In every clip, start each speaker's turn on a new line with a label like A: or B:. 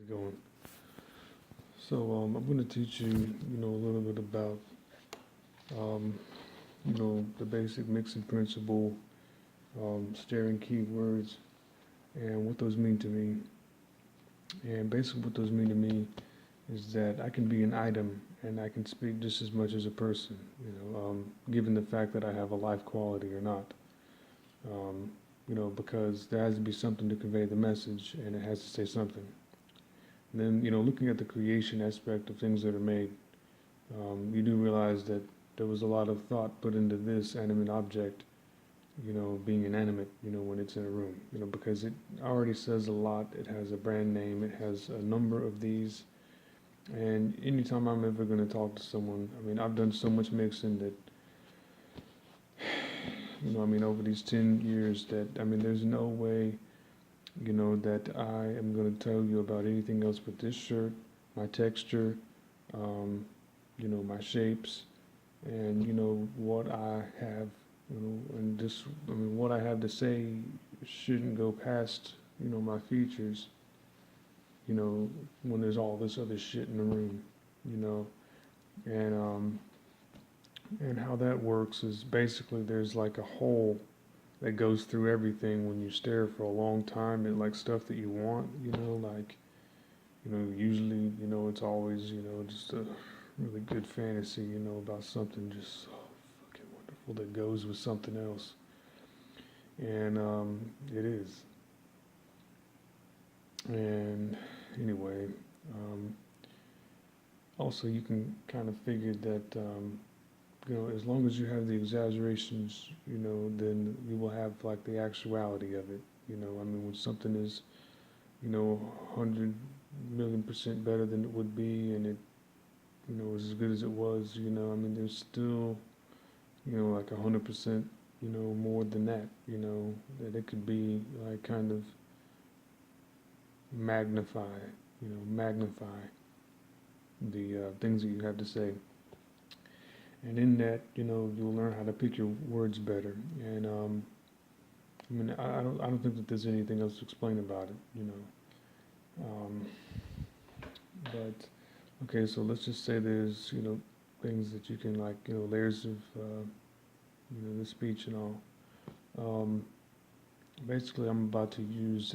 A: Going. So I'm going to teach you, a little bit about, um, the basic mixing principle, staring keywords, and what those mean to me. And basically, what those mean to me is that I can be an item and I can speak just as much as a person. Given the fact that I have a life quality or not. Because there has to be something to convey the message, and it has to say something. And then, looking at the creation aspect of things that are made, you do realize that there was a lot of thought put into this animate object, being inanimate, when it's in a room, because it already says a lot. It has a brand name, it has a number of these. And anytime I'm ever going to talk to someone, I've done so much mixing that, over these 10 years that, there's no way that I am going to tell you about anything else but this shirt, my texture, my shapes, and what I have, and just what I have to say shouldn't go past my features. When there's all this other shit in the room, and and how that works is basically there's like a hole that goes through everything when you stare for a long time at like stuff that you want, usually, it's always, just a really good fantasy, about something just so fucking wonderful that goes with something else. And it is. And anyway, also you can kind of figure that, as long as you have the exaggerations, then you will have like the actuality of it. When something is, 100 million% better than it would be, and it, is as good as it was, there's still, like 100%, more than that, that it could be like kind of magnify the things that you have to say. And in that, you'll learn how to pick your words better. And I don't think that there's anything else to explain about it, But okay, so let's just say there's, things that you can like, layers of, the speech and all. Basically, I'm about to use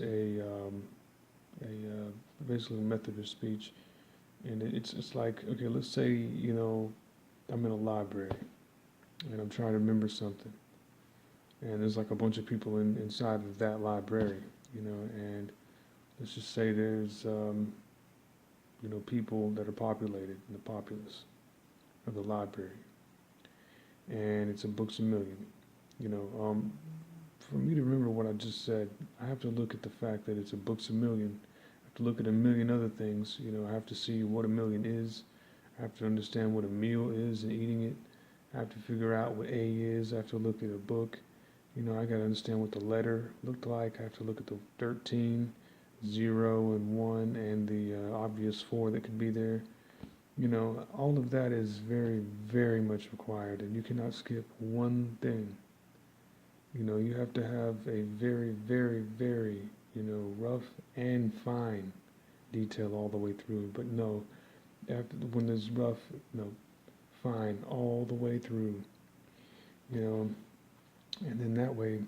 A: basically a method of speech, and it's like, okay, let's say, I'm in a library and I'm trying to remember something, and there's like a bunch of people inside of that library, and let's just say there's people that are populated in the populace of the library, and it's a books a million. For me to remember what I just said, I have to look at the fact that it's a books a million. I have to look at a million other things. I have to see what a million is. I have to understand what a meal is and eating it. I have to figure out what A is. I have to look at a book. I got to understand what the letter looked like. I have to look at the 13, 0, and 1, and the obvious 4 that could be there. All of that is very, very much required, and you cannot skip one thing. You have to have a very, very, very, rough and fine detail all the way through. But no, when there's rough, no, fine all the way through, and then that way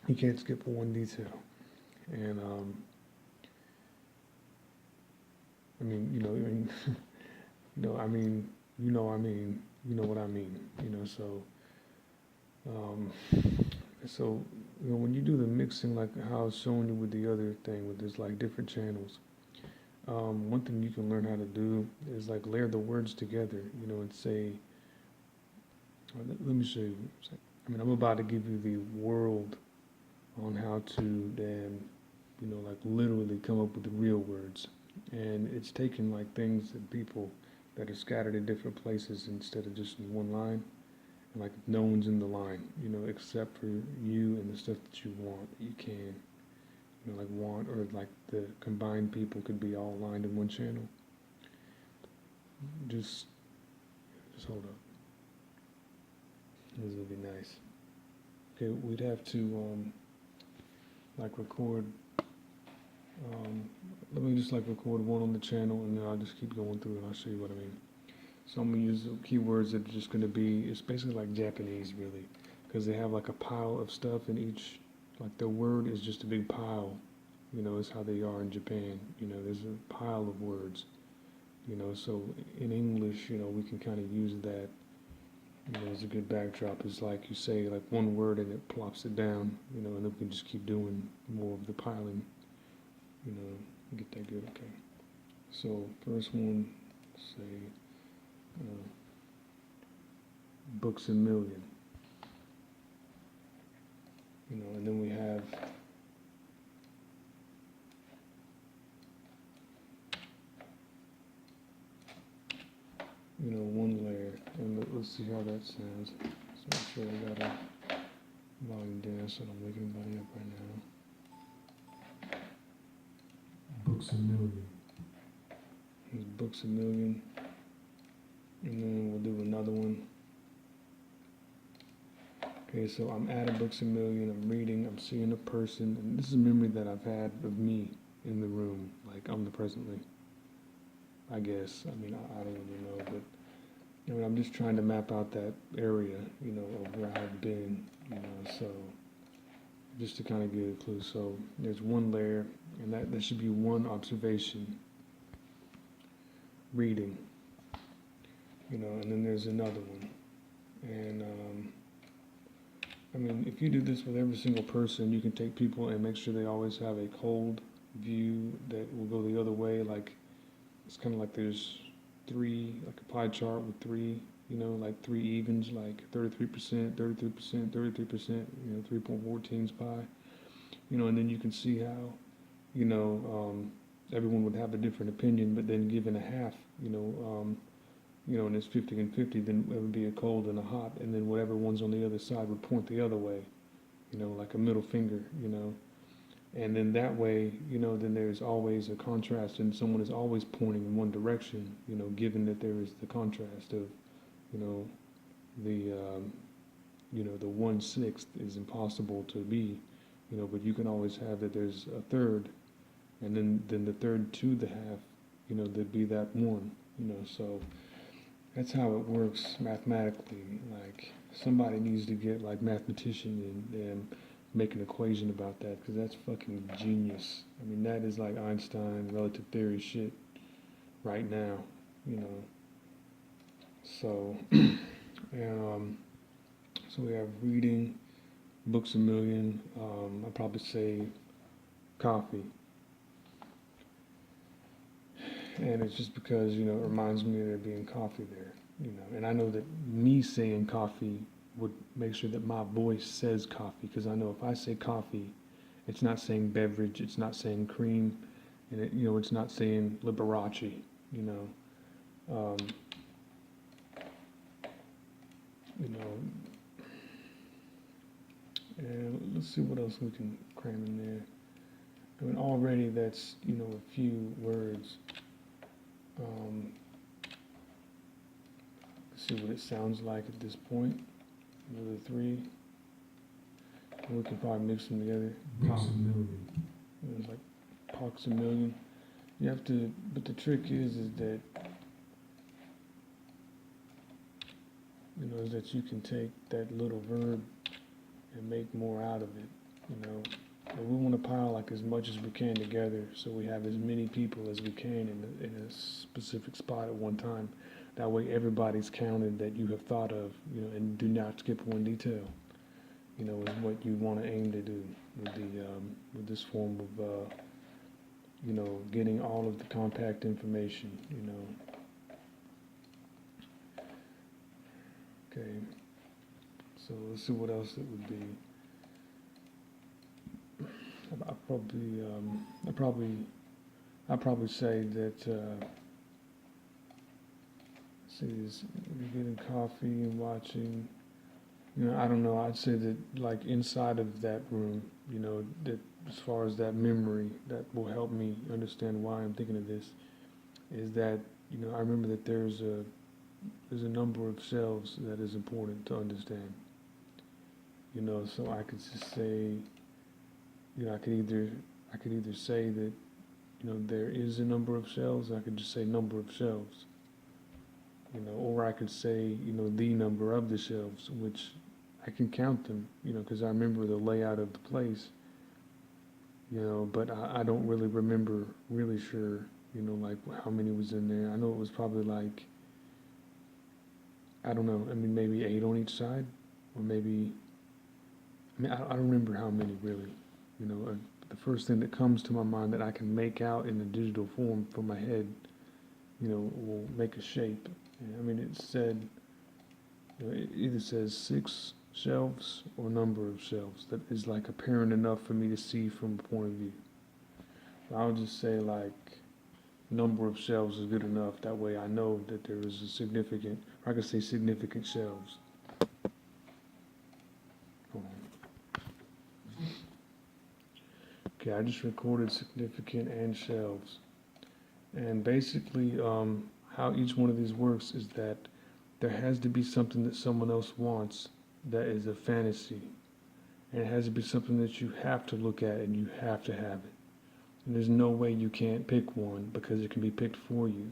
A: you can't skip one detail. And I mean, you know what I mean, so so when you do the mixing, like how I was showing you with the other thing, with this like different channels, one thing you can learn how to do is like layer the words together, and say, let me show you. I'm about to give you the world on how to then, like literally come up with the real words. And it's taking like things and people that are scattered in different places instead of just in one line. And like no one's in the line, except for you and the stuff that you want, that you can, like want, or like the combined people could be all lined in one channel. Just hold up. This would be nice. Okay, we'd have to like record Um, Let me just like record one on the channel and then I'll just keep going through and I'll show you what I mean. So I'm gonna use the keywords that are just gonna be, it's basically like Japanese really, because they have like a pile of stuff in each, like the word is just a big pile, is how they are in Japan. There's a pile of words, so in English, we can kind of use that, as a good backdrop. It's like you say like one word and it plops it down, and then we can just keep doing more of the piling, get that good, okay. So first one, say, uh, books a million, and then we have one layer, and let's see how that sounds. So make sure I got a volume down so I don't wake anybody up right now. Books a million. Here's books a million, and then we'll do another one. Okay, so I'm adding books a million, I'm reading, I'm seeing a person, and this is a memory that I've had of me in the room, like omnipresently, I guess. I mean, I don't really know, but I'm just trying to map out that area, of where I've been, so just to kind of get a clue. So there's one layer, and that should be one observation, reading, and then there's another one. And I mean, if you do this with every single person, you can take people and make sure they always have a cold view that will go the other way. Like, it's kind of like there's three, like a pie chart with three, like three evens, like 33%, 33%, 33%, 3.14 pie, and then you can see how, everyone would have a different opinion, but then given a half, and it's 50 and 50, then it would be a cold and a hot, and then whatever one's on the other side would point the other way, like a middle finger, and then that way, then there's always a contrast, and someone is always pointing in one direction, given that there is the contrast of, the, the 1/6 is impossible to be, but you can always have that there's a third, and then the third to the half, there'd be that one, so that's how it works mathematically. Like, somebody needs to get like mathematician and make an equation about that, because that's fucking genius. I mean, that is like Einstein relative theory shit right now, you know. So, so we have reading, books a million. I'd probably say coffee, and it's just because it reminds me of there being coffee there, and I know that me saying coffee would make sure that my voice says coffee, because I know if I say coffee, it's not saying beverage, it's not saying cream, and it's not saying Liberace, you know. Um, you know, and let's see what else we can cram in there. I mean, already that's a few words. Let's see what it sounds like at this point. Another three. And we can probably mix them together. Pox a million. It's like pox a million. You have to, but the trick is that is that you can take that little verb and make more out of it. And we want to pile like as much as we can together, so we have as many people as we can in a specific spot at one time. That way, everybody's counted that you have thought of, and do not skip one detail. Is what you want to aim to do with the with this form of getting all of the compact information. Okay. So let's see what else it would be. I'd probably say that. See, you're getting coffee and watching. I don't know. I'd say that, like, inside of that room, that as far as that memory that will help me understand why I'm thinking of this, is that I remember that there's a number of selves that is important to understand. So I could just say, I could either say that there is a number of shelves. I could just say number of shelves. Or I could say, the number of the shelves, which I can count them, because I remember the layout of the place, but I don't really remember really sure, like how many was in there. I know it was probably like, I don't know, I mean, maybe 8 on each side, or maybe, I don't remember how many really, the first thing that comes to my mind that I can make out in the digital form from my head, will make a shape. I mean, it said, it either says 6 shelves or number of shelves that is like apparent enough for me to see from a point of view. So I'll just say like number of shelves is good enough. That way I know that there is a significant, or I could say significant shelves. Hold on. Okay, I just recorded significant and shelves. And basically, how each one of these works is that there has to be something that someone else wants that is a fantasy. And it has to be something that you have to look at and you have to have it. And there's no way you can't pick one because it can be picked for you.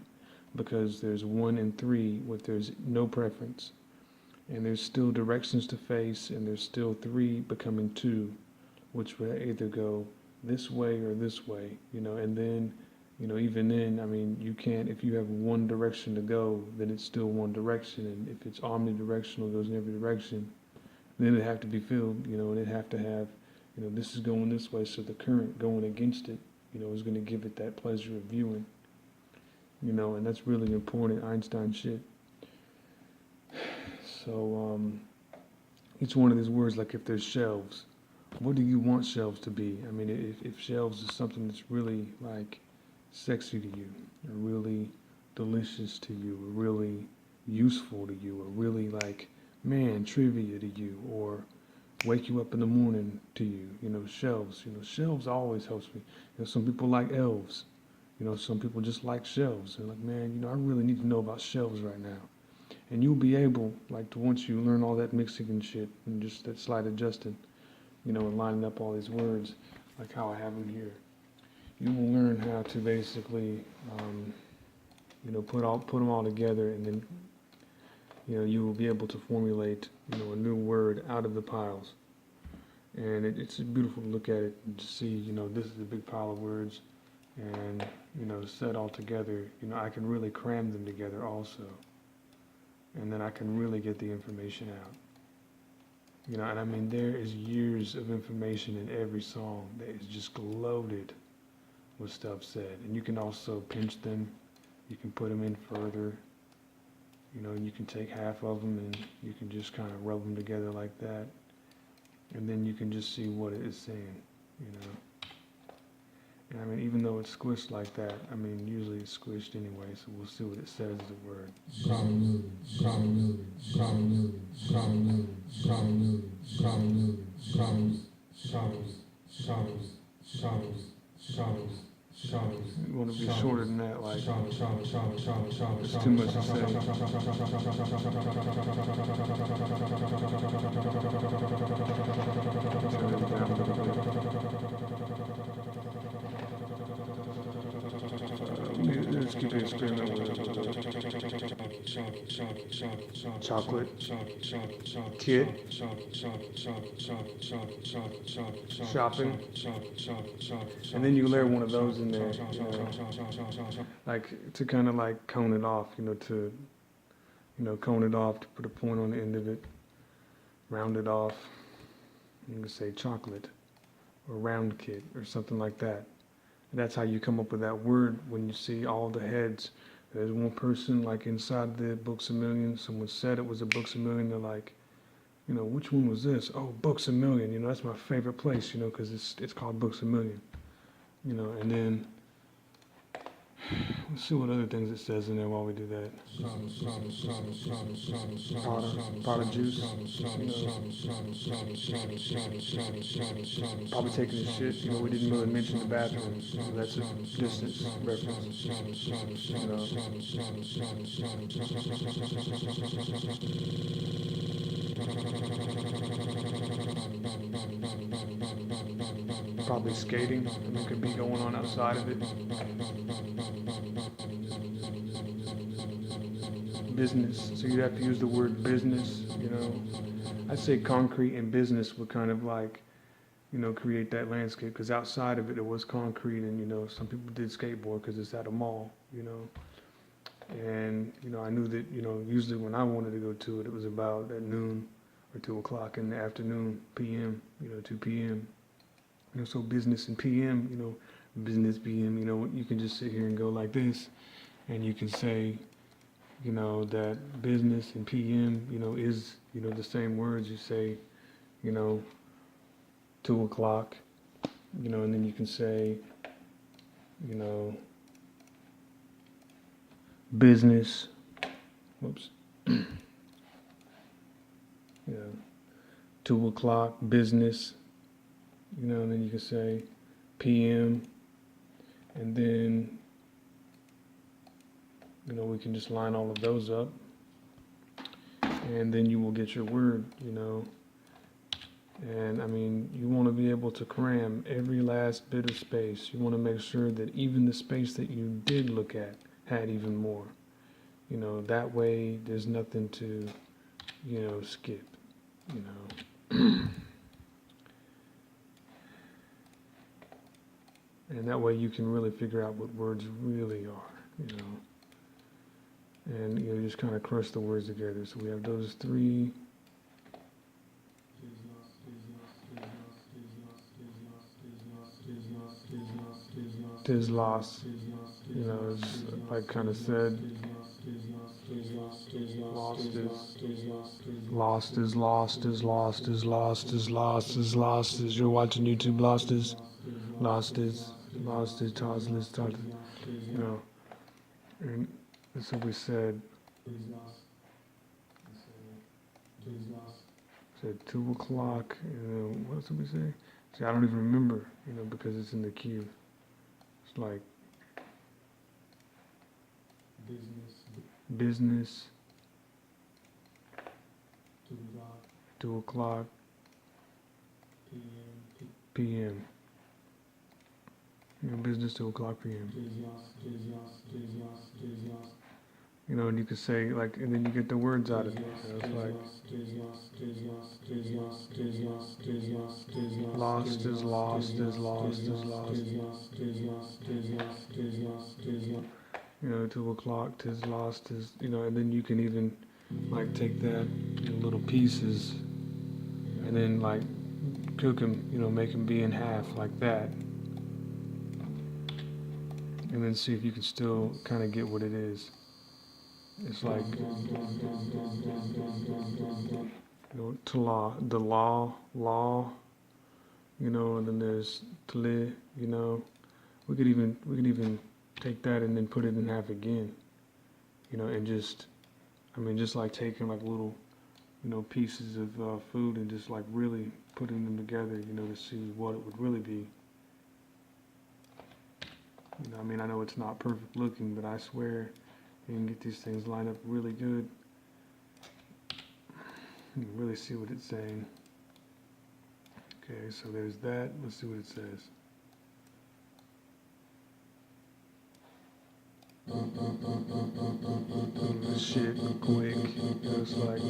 A: Because there's 1 and 3 where there's no preference. And there's still directions to face, and there's still 3 becoming 2, which will either go this way or this way, and then, even then, I mean, you can't, if you have one direction to go, then it's still one direction, and if it's omnidirectional, goes in every direction, then it'd have to be filled, and it'd have to have, this is going this way, so the current going against it, is going to give it that pleasure of viewing, and that's really important Einstein shit. So, each one of these words, like if there's shelves, what do you want shelves to be? I mean, if shelves is something that's really like sexy to you, or really delicious to you, or really useful to you, or really like, man, trivia to you, or wake you up in the morning to you, shelves. Shelves always helps me. Some people like elves. Some people just like shelves. They're like, man, I really need to know about shelves right now. And you'll be able, like, to once you learn all that mixing and shit, and just that slight adjusting, and lining up all these words, like how I have them here, you will learn how to basically, put them all together, and then, you will be able to formulate, a new word out of the piles. And it's beautiful to look at it and to see, this is a big pile of words, and, set all together, I can really cram them together also. And then I can really get the information out. And I mean, there is years of information in every song that is just loaded with stuff said. And you can also pinch them, you can put them in further, you can take half of them and you can just kind of rub them together like that. And then you can just see what it is saying, And I mean, even though it's squished like that, I mean, usually it's squished anyway, so we'll see what it says as a word. You want to be shorter than that, like, it's too much to say. Turn it down a little bit. Let's keep the experiment with chocolate, kid, shopping, and then you layer one of those in there, like to kind of like cone it off, to cone it off, to put a point on the end of it, round it off. You can say chocolate or round kid or something like that. And that's how you come up with that word when you see all the heads. There's one person like inside the Books A Million, someone said it was a Books A Million, they're like, which one was this? Oh, Books A Million, that's my favorite place, because it's called Books A Million. And then, let's see what other things it says in there while we do that. Pot of juice, probably taking a shit, we didn't really mention the bathroom, so that's a distance reference, probably skating. It could be going on outside of it. Business. So you'd have to use the word business, you know. I'd say concrete and business would kind of like, you know, create that landscape, because outside of it, it was concrete, and, you know, some people did skateboard because it's at a mall, you know. And, you know, I knew that, you know, usually when I wanted to go to it, it was about at noon or 2 o'clock in the afternoon, PM, you know, 2 p.m. You know, so business and PM, you know, business PM, you know, you can just sit here and go like this, and you can say, you know, that business and PM, you know, is, you know, the same words. You say, you know, 2 o'clock, you know, and then you can say, you know, business, whoops, you know, 2 o'clock, business, you know, and then you can say PM, and then, you know, we can just line all of those up, and then you will get your word, you know. And I mean, you want to be able to cram every last bit of space. You want to make sure that even the space that you did look at had even more. You know, that way there's nothing to, you know, skip, you know. And that way you can really figure out what words really are, you know. And, you know, just kind of crush the words together. So we have those three. Tis lost, you know, it's like kind of said, lost is lost is lost is lost is lost is lost is you're watching YouTube, lost is tossless, you know. And so we said 2 o'clock, you know, what else did we say? See, I don't even remember, you know, because it's in the queue. It's like business, 2 o'clock, PM. You know, business 2 o'clock PM. You know, and you could say like, and then you get the words out of it. You know, it's like lost is lost is lost is lost. You know, 2 o'clock, tis lost is, you know, and then you can even like take that in little pieces and then like cook them, you know, make them be in half like that. And then see if you can still kind of get what it is. It's like, you know, the law, you know, and then there's tli, you know. We could even take that and then put it in half again, you know, and just, I mean, just like taking like little, you know, pieces of food and just like really putting them together, you know, to see what it would really be. You know, I mean, I know it's not perfect looking, but I swear you can get these things lined up really good. You can really see what it's saying. Okay, so there's that. Let's see what it says. This shit quick. It's like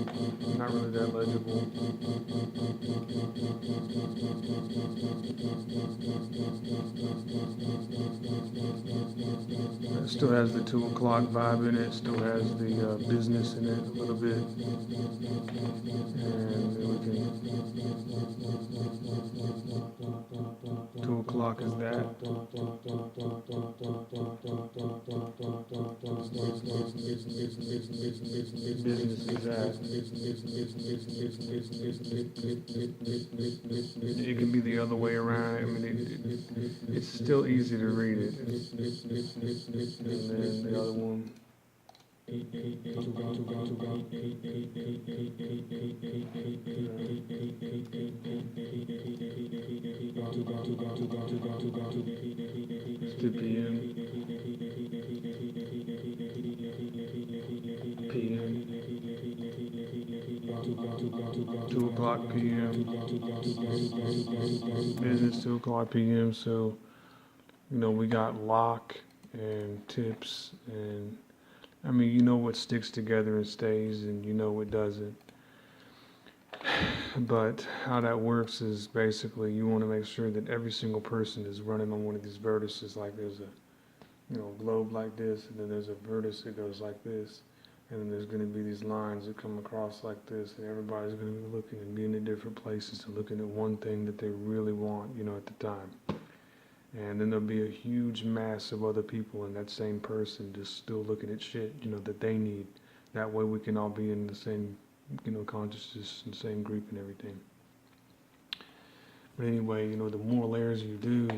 A: not really that legible. It still has the 2 o'clock vibe in it. Still has the business in it a little bit. And then we can. 2 o'clock is that. Business is that. It can be the other way around. I mean, it's still easy to read it. And then the other one. It's 2 p.m. PM. 2 o'clock. o'clock p.m. Business 2 o'clock p.m. So, we got lock and tips, and I mean, you know what sticks together and stays, and you know what doesn't. But how that works is basically you want to make sure that every single person is running on one of these vertices. Like there's a globe like this, and then there's a vertex that goes like this, and then there's going to be these lines that come across like this, and everybody's going to be looking and being in different places and looking at one thing that they really want, at the time. And then there'll be a huge mass of other people and that same person just still looking at shit, that they need. That way we can all be in the same, consciousness and same group and everything. But anyway, the more layers you do,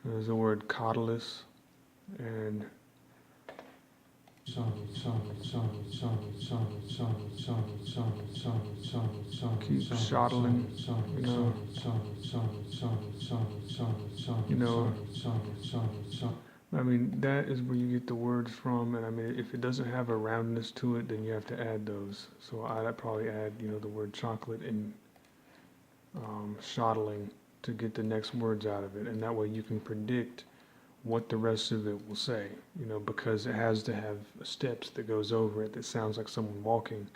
A: there's the word cautelous and keep shottling, I mean, that is where you get the words from, and I mean, if it doesn't have a roundness to it, then you have to add those. So I'd probably add, the word chocolate and shottling to get the next words out of it, and that way you can predict what the rest of it will say, because it has to have steps that goes over it that sounds like someone walking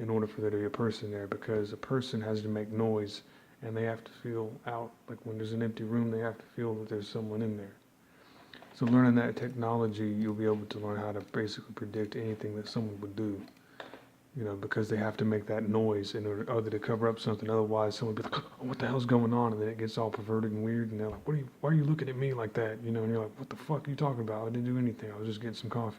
A: in order for there to be a person there, because a person has to make noise and they have to feel out, like when there's an empty room, they have to feel that there's someone in there. So learning that technology, you'll be able to learn how to basically predict anything that someone would do, because they have to make that noise in order to cover up something. Otherwise, someone would be like, oh, what the hell's going on? And then it gets all perverted and weird, and they're like, why are you looking at me like that? And you're like, what the fuck are you talking about? I didn't do anything. I was just getting some coffee.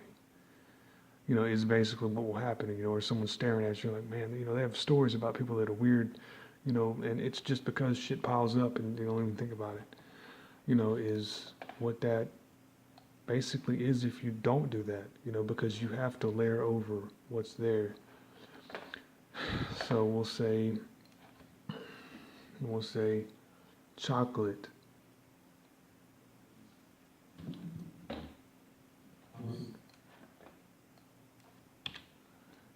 A: Is basically what will happen, or someone's staring at you, like, man, they have stories about people that are weird, and it's just because shit piles up and they don't even think about it, is what that basically is if you don't do that, because you have to layer over what's there. So we'll say chocolate.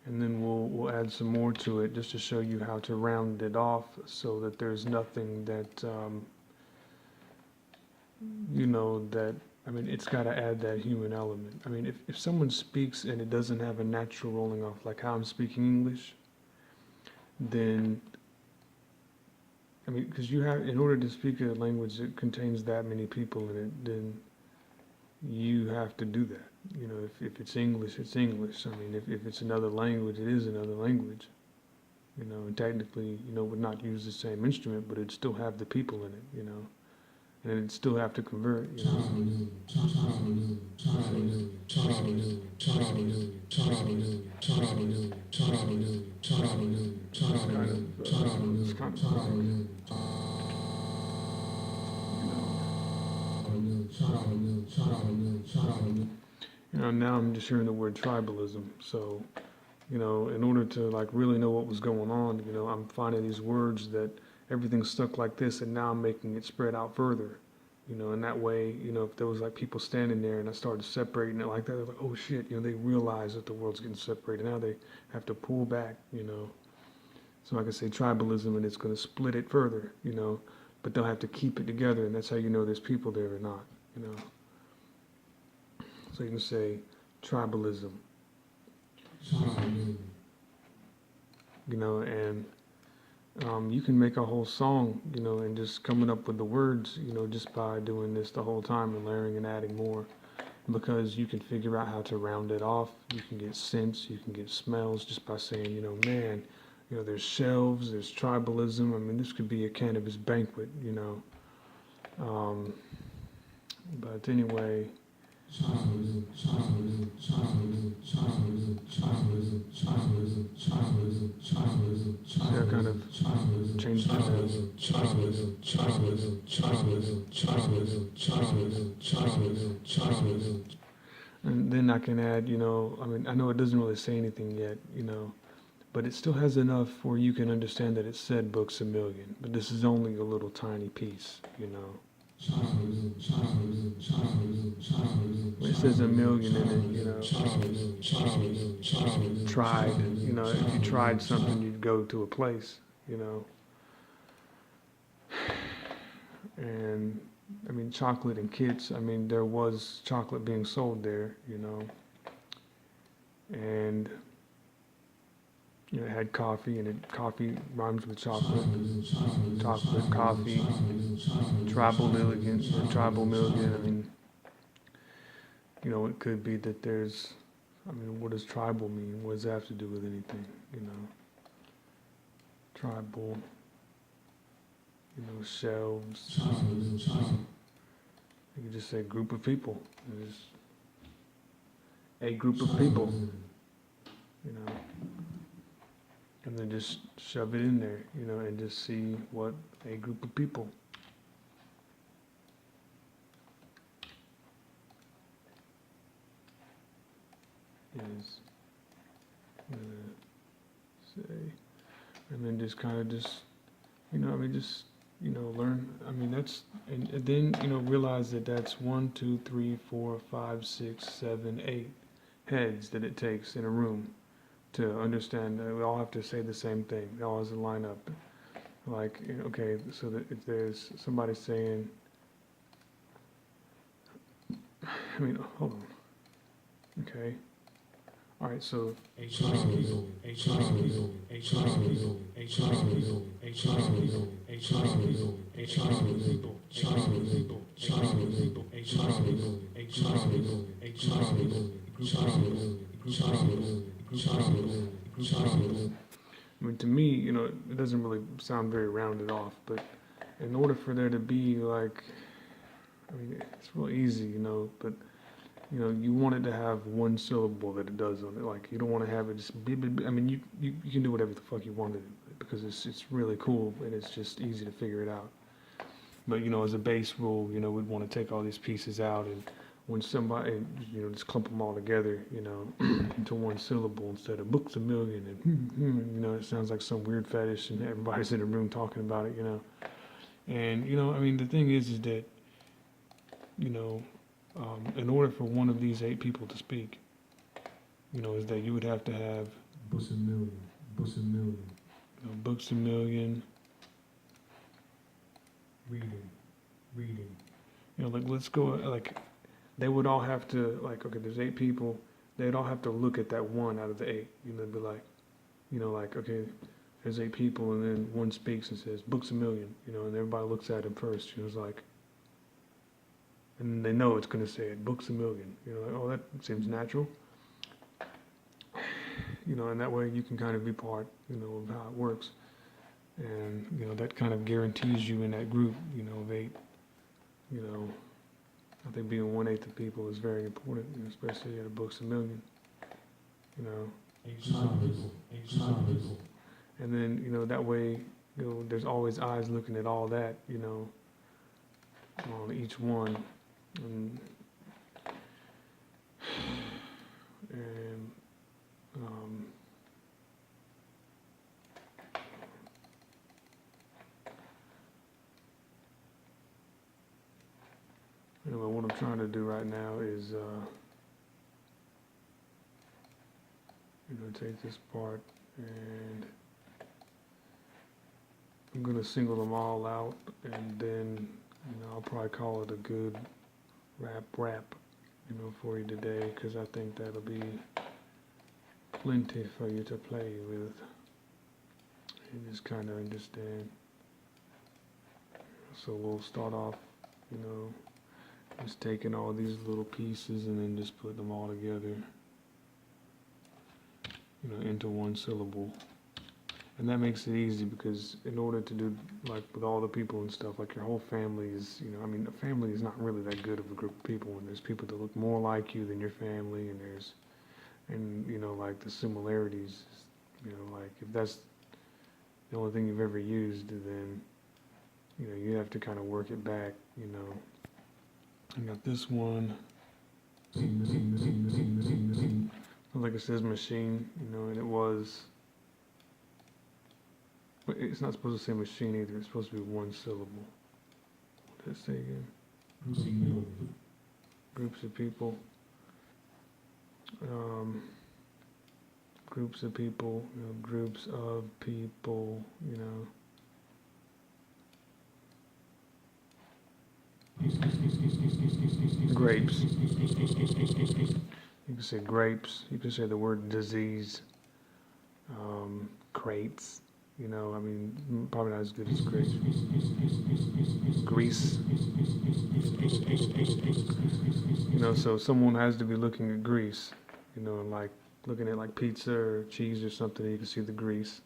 A: And then we'll add some more to it just to show you how to round it off so that there's nothing that, that, I mean, it's got to add that human element. I mean, if someone speaks and it doesn't have a natural rolling off, like how I'm speaking English, then, I mean, because in order to speak a language that contains that many people in it, then you have to do that. If it's English, it's English. I mean, if it's another language, it is another language. And technically, would not use the same instrument, but it'd still have the people in it, and it'd still have to convert, It's kind of now I'm just hearing the word tribalism. So, in order to like really know what was going on, I'm finding these words that everything's stuck like this, and now I'm making it spread out further, and that way, if there was like people standing there and I started separating it like that, they're like, oh shit, they realize that the world's getting separated. Now they have to pull back, So I can say tribalism, and it's going to split it further, but they'll have to keep it together, and that's how you know there's people there or not, So you can say tribalism, and you can make a whole song, and just coming up with the words, just by doing this the whole time and layering and adding more, because you can figure out how to round it off. You can get scents, you can get smells just by saying, man, there's shelves, there's tribalism. I mean, this could be a cannabis banquet, But anyway, See, I kind of changed it now. And then I can add, I mean, I know it doesn't really say anything yet, but it still has enough where you can understand that it said books a million, but this is only a little tiny piece. It says a million in it, tried, if you tried something, you'd go to a place. And I mean, chocolate and kits, I mean, there was chocolate being sold there. And it had coffee, and coffee rhymes with chocolate, coffee, tribal million, tribal million. I mean, it could be that I mean, what does tribal mean? What does that have to do with anything? Tribal, shelves. You could just say group of people. There's a group of people. And then just shove it in there, and just see what a group of people is gonna say, and then just kind of learn. I mean, and then realize that that's 1, 2, 3, 4, 5, 6, 7, 8 heads that it takes in a room to understand that we all have to say the same thing. They all have to line up. Like, okay, so that if there's somebody saying, I mean, hold on. Okay. All right, so I mean, to me, it doesn't really sound very rounded off, but in order for there to be like, I mean, it's real easy, but you want it to have one syllable that it does on it. Like, you don't want to have it just be. I mean, you can do whatever the fuck you want to do because it's really cool and it's just easy to figure it out. But as a base rule, we'd want to take all these pieces out, and when somebody, just clump them all together, into one syllable instead of books a million, and it sounds like some weird fetish, and everybody's in the room talking about it, And I mean, the thing is that in order for one of these 8 people to speak, is that you would have to have books a million, books a million, reading. Like, let's go, like, they would all have to, like, okay, there's 8 people, they'd all have to look at that one out of the 8, be like, like, okay, there's 8 people, and then one speaks and says, books a million, and everybody looks at him first, it's like, and they know it's going to say it, books a million, like, oh, that seems natural, and that way you can kind of be part, of how it works, and, that kind of guarantees you in that group, of 8, I think being 1/8 of people is very important, especially at a books a million, 8 people. And then, that way, there's always eyes looking at all that, on each one. And anyway, what I'm trying to do right now is, take this part, and I'm going to single them all out, and then, I'll probably call it a good rap, for you today, because I think that'll be plenty for you to play with, and just kind of understand. So we'll start off, just taking all these little pieces and then just put them all together, into one syllable. And that makes it easy because in order to do, like with all the people and stuff, like your whole family is, I mean, a family is not really that good of a group of people. And there's people that look more like you than your family, and like the similarities, like if that's the only thing you've ever used, then, you have to kind of work it back, I got this one. Like it says machine, and it was. But it's not supposed to say machine either. It's supposed to be one syllable. What did it say again? Groups of people. Groups of people. Groups of people. Grapes. You can say grapes. You can say the word disease. Crates. I mean, probably not as good as grapes. Grease. So someone has to be looking at grease, and like looking at like pizza or cheese or something, you can see the grease.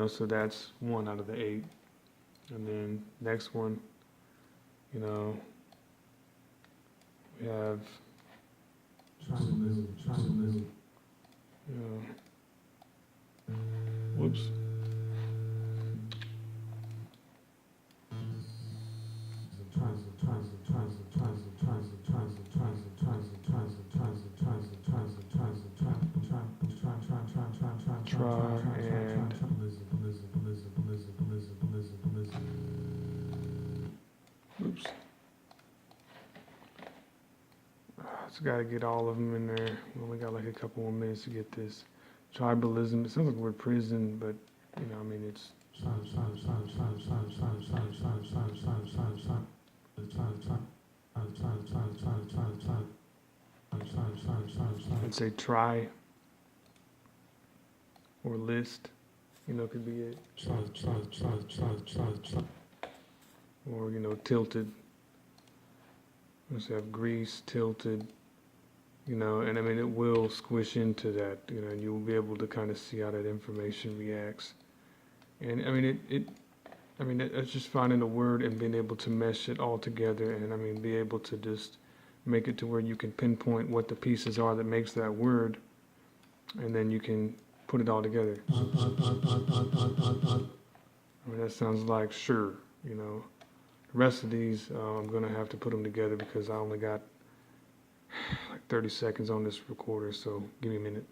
A: So that's 1 out of the 8. And then next one, we have tribalism. Whoops. Oops. Just got to get all of them in there. We only got like a couple more minutes to get this. Tribalism. It sounds like the word prison, but I mean it's. I'd say try or list. Could be it. Or tilted. Let's have grease, tilted. And I mean it will squish into that. And you will be able to kind of see how that information reacts. And I mean it's just finding a word and being able to mesh it all together, and I mean be able to just make it to where you can pinpoint what the pieces are that makes that word, and then you can put it all together. I mean that sounds like sure, The rest of these I'm gonna have to put them together because I only got like 30 seconds on this recorder, so give me a minute.